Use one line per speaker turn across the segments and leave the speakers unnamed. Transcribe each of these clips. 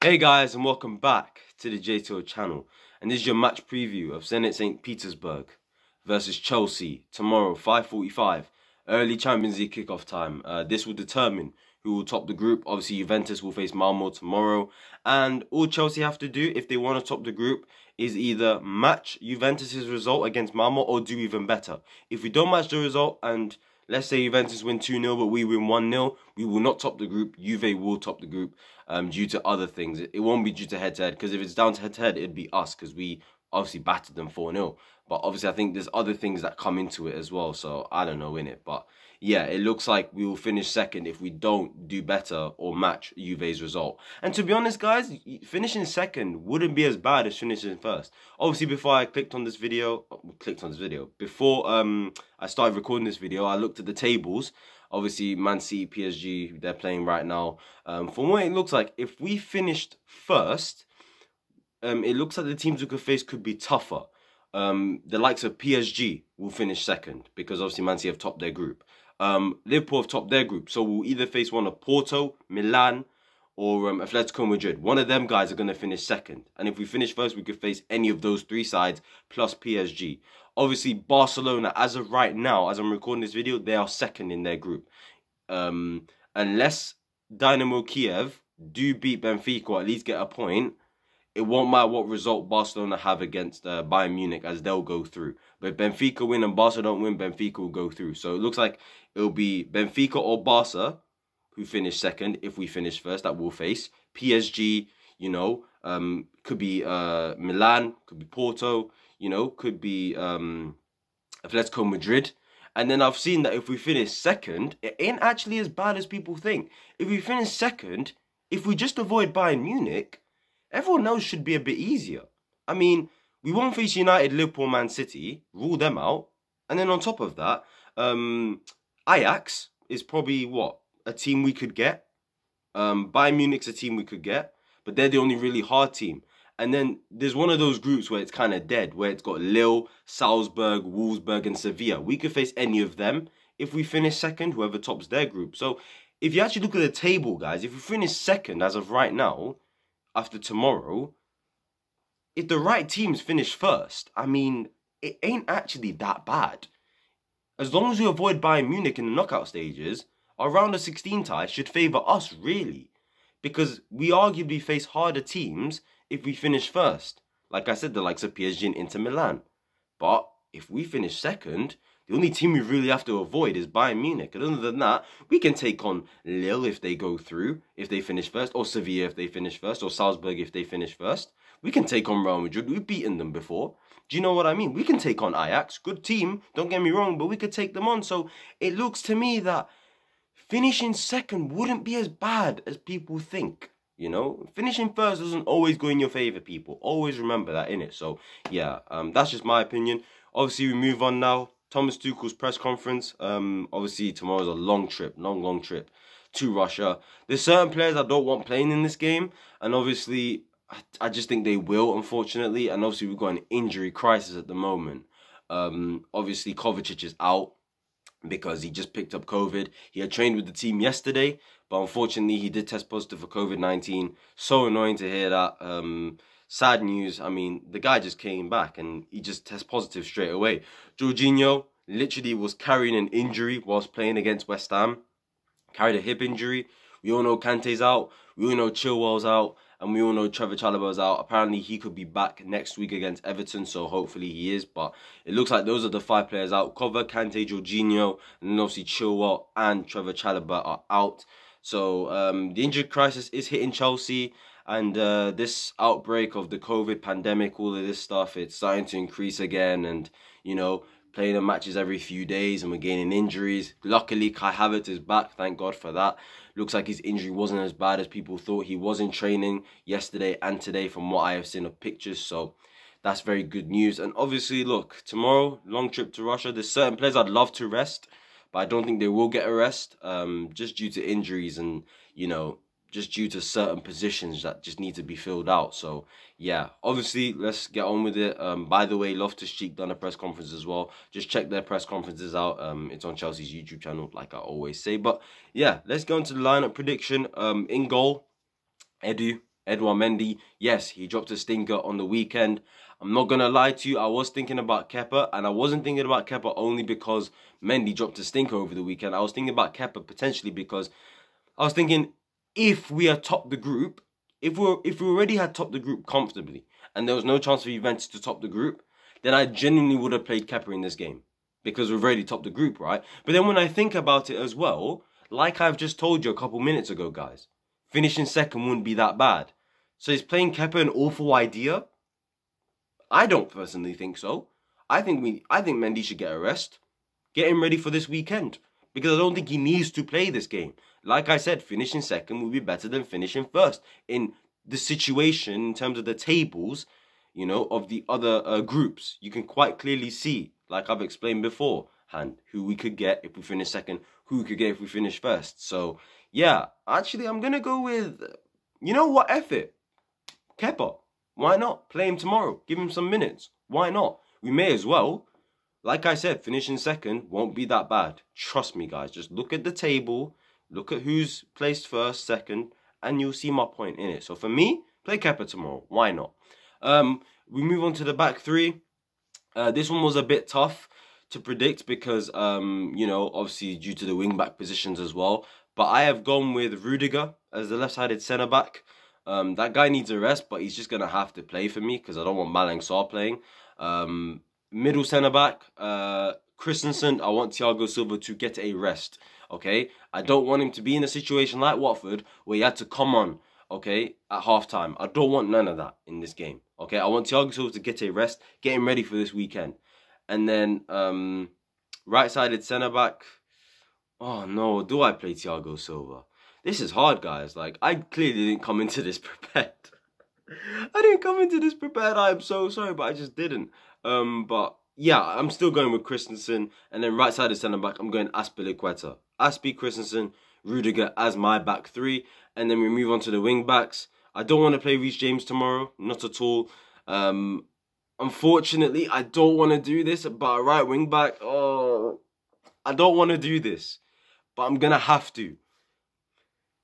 Hey guys, and welcome back to the JTO channel. And this is your match preview of Zenit St. Petersburg versus Chelsea tomorrow, 5:45, early Champions League kickoff time. This will determine who will top the group. Obviously, Juventus will face Malmo tomorrow, and all Chelsea have to do if they want to top the group is either match Juventus's result against Malmo or do even better. If we don't match the result and let's say Juventus win 2-0, but we win 1-0. We will not top the group. Juve will top the group due to other things. It won't be due to head-to-head, because if it's down to head-to-head, it'd be us, because we obviously battered them 4-0. But obviously, I think there's other things that come into it as well. So I don't know, innit? But yeah, it looks like we will finish second if we don't do better or match Juve's result. And to be honest, guys, finishing second wouldn't be as bad as finishing first. Obviously, before I before I started recording this video, I looked at the tables. Obviously, Man City, PSG, they're playing right now. From what it looks like, if we finished first, it looks like the teams we could face could be tougher. The likes of PSG will finish second because obviously Man City have topped their group. Liverpool have topped their group, so we'll either face one of Porto, Milan, or Atletico Madrid. One of them guys are going to finish second. And if we finish first, we could face any of those three sides plus PSG. Obviously, Barcelona, as of right now, as I'm recording this video, they are second in their group. Unless Dynamo Kiev do beat Benfica or at least get a point, it won't matter what result Barcelona have against Bayern Munich, as they'll go through. But if Benfica win and Barca don't win, Benfica will go through. So it looks like it'll be Benfica or Barca who finish second. If we finish first, that we'll face. PSG, you know, could be Milan, could be Porto, you know, could be Atletico Madrid. And then I've seen that if we finish second, it ain't actually as bad as people think. If we finish second, if we just avoid Bayern Munich, everyone else should be a bit easier. I mean, we won't face United, Liverpool, Man City, rule them out. And then on top of that, Ajax is probably, what, a team we could get. Bayern Munich's a team we could get, but they're the only really hard team. And then there's one of those groups where it's kind of dead, where it's got Lille, Salzburg, Wolfsburg, and Sevilla. We could face any of them if we finish second, whoever tops their group. So if you actually look at the table, guys, if we finish second as of right now, after tomorrow, if the right teams finish first, I mean, it ain't actually that bad. As long as we avoid Bayern Munich in the knockout stages, our round of 16 tie should favour us, really. Because we arguably face harder teams if we finish first. Like I said, the likes of PSG and Inter Milan. But if we finish second, the only team we really have to avoid is Bayern Munich. And other than that, we can take on Lille if they go through, if they finish first, or Sevilla if they finish first, or Salzburg if they finish first. We can take on Real Madrid. We've beaten them before. Do you know what I mean? We can take on Ajax. Good team, don't get me wrong, but we could take them on. So it looks to me that finishing second wouldn't be as bad as people think. You know, finishing first doesn't always go in your favour, people. Always remember that, innit? So, yeah, that's just my opinion. Obviously, we move on now. Thomas Tuchel's press conference. Obviously, tomorrow's a long trip, long trip to Russia. There's certain players I don't want playing in this game. And obviously, I just think they will, unfortunately. And obviously, we've got an injury crisis at the moment. Obviously, Kovacic is out because he just picked up COVID. He had trained with the team yesterday, but unfortunately, he did test positive for COVID-19. So annoying to hear that. Sad news. I mean, the guy just came back and he just tested positive straight away. Jorginho literally was carrying an injury whilst playing against West Ham. Carried a hip injury. We all know Kante's out. We all know Chilwell's out. And we all know Trevor Chalobah's out. Apparently, he could be back next week against Everton, so hopefully he is. But it looks like those are the 5 players out. Kova, Kante, Jorginho, and then obviously Chilwell and Trevor Chalobah are out. So the injury crisis is hitting Chelsea. And this outbreak of the COVID pandemic, all of this stuff, it's starting to increase again. And, you know, playing the matches every few days and we're gaining injuries. Luckily, Kai Havertz is back. Thank God for that. Looks like his injury wasn't as bad as people thought. He was in training yesterday and today from what I have seen of pictures. So that's very good news. And obviously, look, tomorrow, long trip to Russia. There's certain players I'd love to rest, but I don't think they will get a rest just due to injuries and, you know, just due to certain positions that just need to be filled out. So, yeah, obviously, let's get on with it. By the way, Loftus-Cheek done a press conference as well. Just check their press conferences out. It's on Chelsea's YouTube channel, like I always say. But, yeah, let's go into the lineup prediction. In goal, Edu, Edouard Mendy, yes, he dropped a stinker on the weekend. I'm not going to lie to you, I was thinking about Kepa, and I wasn't thinking about Kepa only because Mendy dropped a stinker over the weekend. I was thinking about Kepa potentially because I was thinking, if we had topped the group, if we already had topped the group comfortably, and there was no chance for Juventus to top the group, then I genuinely would have played Kepa in this game. Because we've already topped the group, right? But then when I think about it as well, like I've just told you a couple minutes ago, guys, finishing second wouldn't be that bad. So is playing Kepa an awful idea? I don't personally think so. I think Mendy should get a rest. Get him ready for this weekend. Because I don't think he needs to play this game. Like I said, finishing second would be better than finishing first. In the situation, in terms of the tables, you know, of the other groups, you can quite clearly see, like I've explained beforehand, who we could get if we finish second, who we could get if we finish first. So, yeah, actually, I'm going to go with, you know what, F it. Kepa. Why not? Play him tomorrow. Give him some minutes. Why not? We may as well. Like I said, finishing second won't be that bad. Trust me, guys. Just look at the table. Look at who's placed first, second, and you'll see my point in it. So for me, play Kepa tomorrow. Why not? We move on to the back three. This one was a bit tough to predict because, you know, obviously due to the wing-back positions as well. But I have gone with Rudiger as the left-sided centre-back. That guy needs a rest, but he's just going to have to play for me because I don't want Malang Sarr playing. Middle centre-back, Christensen, I want Thiago Silva to get a rest, okay? I don't want him to be in a situation like Watford where he had to come on, okay, at half-time. I don't want none of that in this game, okay? I want Thiago Silva to get a rest, get him ready for this weekend. And then right-sided centre-back, oh no, do I play Thiago Silva? This is hard, guys. Like, I clearly didn't come into this prepared. I didn't come into this prepared. I am so sorry, but I just didn't. But yeah, I'm still going with Christensen. And then right-sided centre-back, I'm going Azpilicueta. Aspi, Christensen, Rudiger as my back three. And then we move on to the wing-backs. I don't want to play Reece James tomorrow. Not at all. Unfortunately, I don't want to do this. But a right wing-back, oh, I don't want to do this. But I'm going to have to.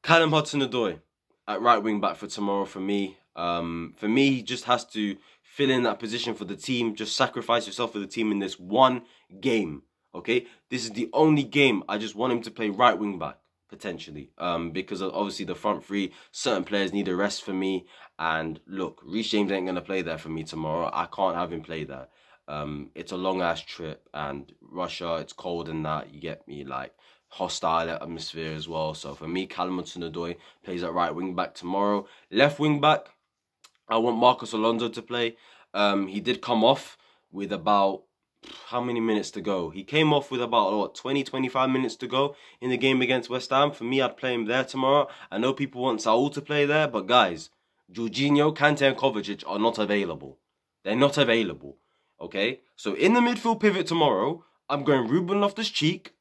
Callum Hudson-Odoi at right wing-back for tomorrow for me. For me, he just has to fill in that position for the team. Just sacrifice yourself for the team in this one game, okay? This is the only game I just want him to play right wing-back, potentially. Because obviously the front three, certain players need a rest for me. And look, Reece James ain't going to play there for me tomorrow. I can't have him play there. It's a long-ass trip. And Russia, it's cold and that. You get me, like, hostile atmosphere as well. So for me, Callum Hudson-Odoi plays at right wing-back tomorrow. Left wing-back, I want Marcos Alonso to play. He did come off with about, how many minutes to go? He came off with about, what, 20, 25 minutes to go in the game against West Ham. For me, I'd play him there tomorrow. I know people want Saul to play there, but guys, Jorginho, Kante and Kovacic are not available. They're not available, okay? So in the midfield pivot tomorrow, I'm going Ruben Loftus-Cheek,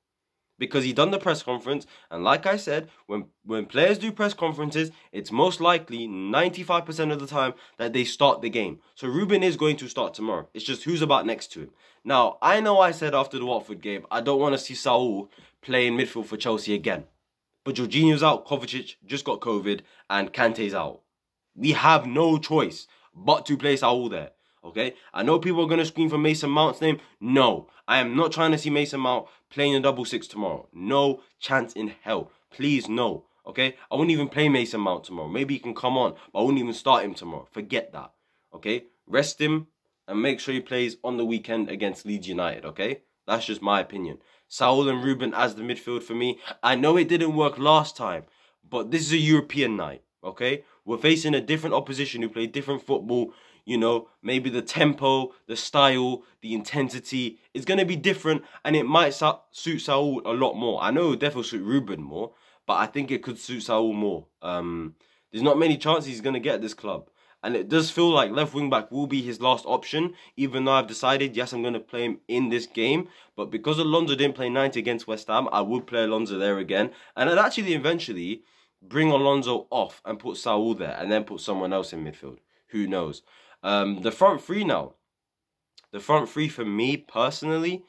because he done the press conference, and like I said, when players do press conferences, it's most likely 95% of the time that they start the game. So Ruben is going to start tomorrow. It's just who's about next to him. Now, I know I said after the Watford game, I don't want to see Saul play in midfield for Chelsea again. But Jorginho's out, Kovacic just got COVID, and Kante's out. We have no choice but to play Saul there. Okay, I know people are going to scream for Mason Mount's name. No, I am not trying to see Mason Mount playing a double six tomorrow. No chance in hell. Please, no. Okay, I wouldn't even play Mason Mount tomorrow. Maybe he can come on, but I wouldn't even start him tomorrow. Forget that. Okay, rest him and make sure he plays on the weekend against Leeds United. Okay, that's just my opinion. Saul and Ruben as the midfield for me. I know it didn't work last time, but this is a European night. Okay, we're facing a different opposition who play different football. You know, maybe the tempo, the style, the intensity is going to be different, and it might suit Saul a lot more. I know it will definitely suit Ruben more, but I think it could suit Saul more. There's not many chances he's going to get at this club. And it does feel like left wing-back will be his last option, even though I've decided, yes, I'm going to play him in this game. But because Alonso didn't play 90 against West Ham, I would play Alonso there again. And I'd actually eventually bring Alonso off and put Saul there, and then put someone else in midfield. Who knows? The front three now. The front three for me, personally.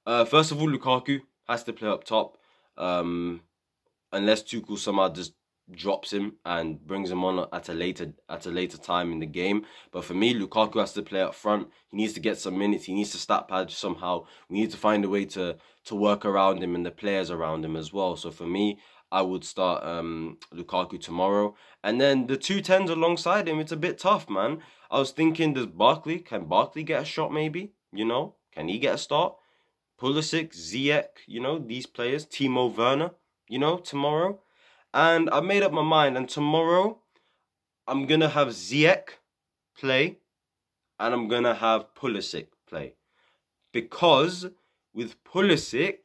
First of all, Lukaku has to play up top. Unless Tuchel somehow just drops him and brings him on at a later time in the game. But for me, Lukaku has to play up front. He needs to get some minutes. He needs to stat pad somehow. We need to find a way to work around him and the players around him as well. So for me, I would start Lukaku tomorrow. And then the 2 10s alongside him, it's a bit tough, man. I was thinking, can Barkley get a shot maybe? You know, can he get a start? Pulisic, Ziyech, you know, these players, Timo Werner, you know, tomorrow. And I made up my mind, and tomorrow I'm going to have Ziyech play and I'm going to have Pulisic play. Because with Pulisic,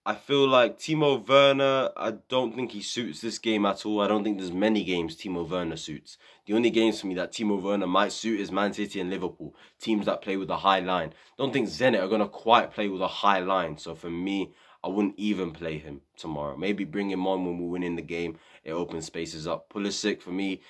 I feel like Timo Werner, I don't think he suits this game at all. I don't think there's many games Timo Werner suits. The only games for me that Timo Werner might suit is Man City and Liverpool, teams that play with a high line. Don't think Zenit are going to quite play with a high line. So for me, I wouldn't even play him tomorrow. Maybe bring him on when we're winning the game. It opens spaces up. Pulisic, for me,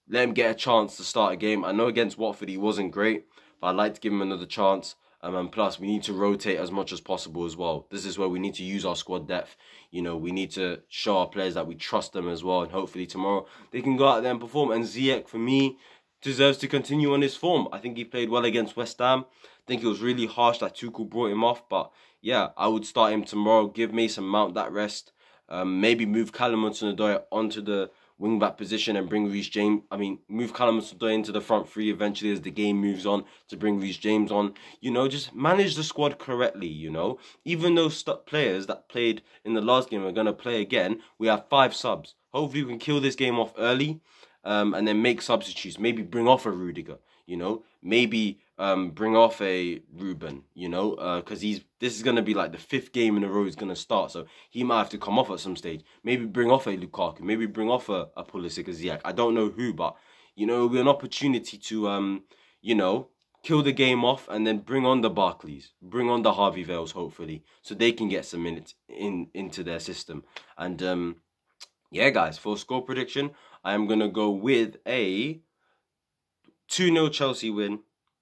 let him get a chance to start a game. I know against Watford he wasn't great, but I'd like to give him another chance. And plus, we need to rotate as much as possible as well. This is where we need to use our squad depth. You know, we need to show our players that we trust them as well. And hopefully tomorrow they can go out there and perform. And Ziyech, for me, deserves to continue on his form. I think he played well against West Ham. I think it was really harsh that Tuchel brought him off. But yeah, I would start him tomorrow. Give Mason Mount that rest. Maybe move Callum Hudson-Odoi onto the wing-back position and bring Reece James. Move Callum Hudson-Odoi into the front three eventually as the game moves on to bring Reece James on. You know, just manage the squad correctly, you know. Even those players that played in the last game are going to play again, we have 5 subs. Hopefully we can kill this game off early and then make substitutes. Maybe bring off a Rudiger, you know. Maybe bring off a Ruben, you know, because this is going to be like the 5th game in a row he's going to start. So he might have to come off at some stage. Maybe bring off a Lukaku. Maybe bring off a Pulisic, a Ziyech. I don't know who, but, you know, it'll be an opportunity to, you know, kill the game off and then bring on the Barkleys. Bring on the Harvey Vales, hopefully, so they can get some minutes into their system. And, yeah, guys, for score prediction, I am going to go with a 2-0 Chelsea win,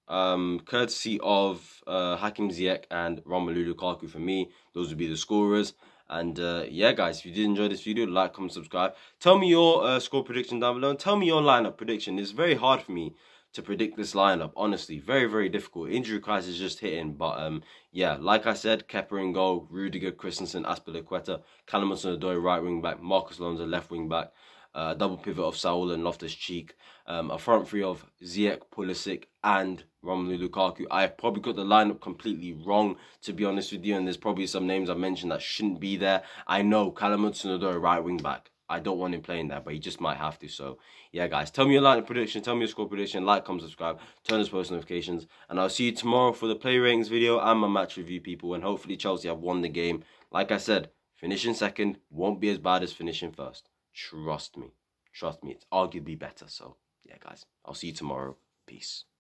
courtesy of Hakim Ziyech and Romelu Lukaku. For me, those would be the scorers. And yeah, guys, if you did enjoy this video, like, comment, subscribe. Tell me your score prediction down below, and tell me your lineup prediction. It's very hard for me to predict this lineup, honestly. Very, very difficult. Injury crisis just hitting. But yeah, like I said, Kepa in goal, Rudiger, Christensen, Azpilicueta, Callum Hudson-Odoi right wing back, Marcus Alonso left wing back. Double pivot of Saul and Loftus-Cheek, a front three of Ziyech, Pulisic, and Romelu Lukaku. I probably got the lineup completely wrong, to be honest with you, and there's probably some names I mentioned that shouldn't be there. I know, Callum Hudson-Odoi, right wing back. I don't want him playing there, but he just might have to. So, yeah, guys, tell me your lineup prediction, tell me your score prediction, like, comment, subscribe, turn on post notifications, and I'll see you tomorrow for the play ratings video and my match review, people, and hopefully Chelsea have won the game. Like I said, finishing second won't be as bad as finishing first. Trust me. Trust me, it's arguably better. So, yeah, guys, I'll see you tomorrow. Peace.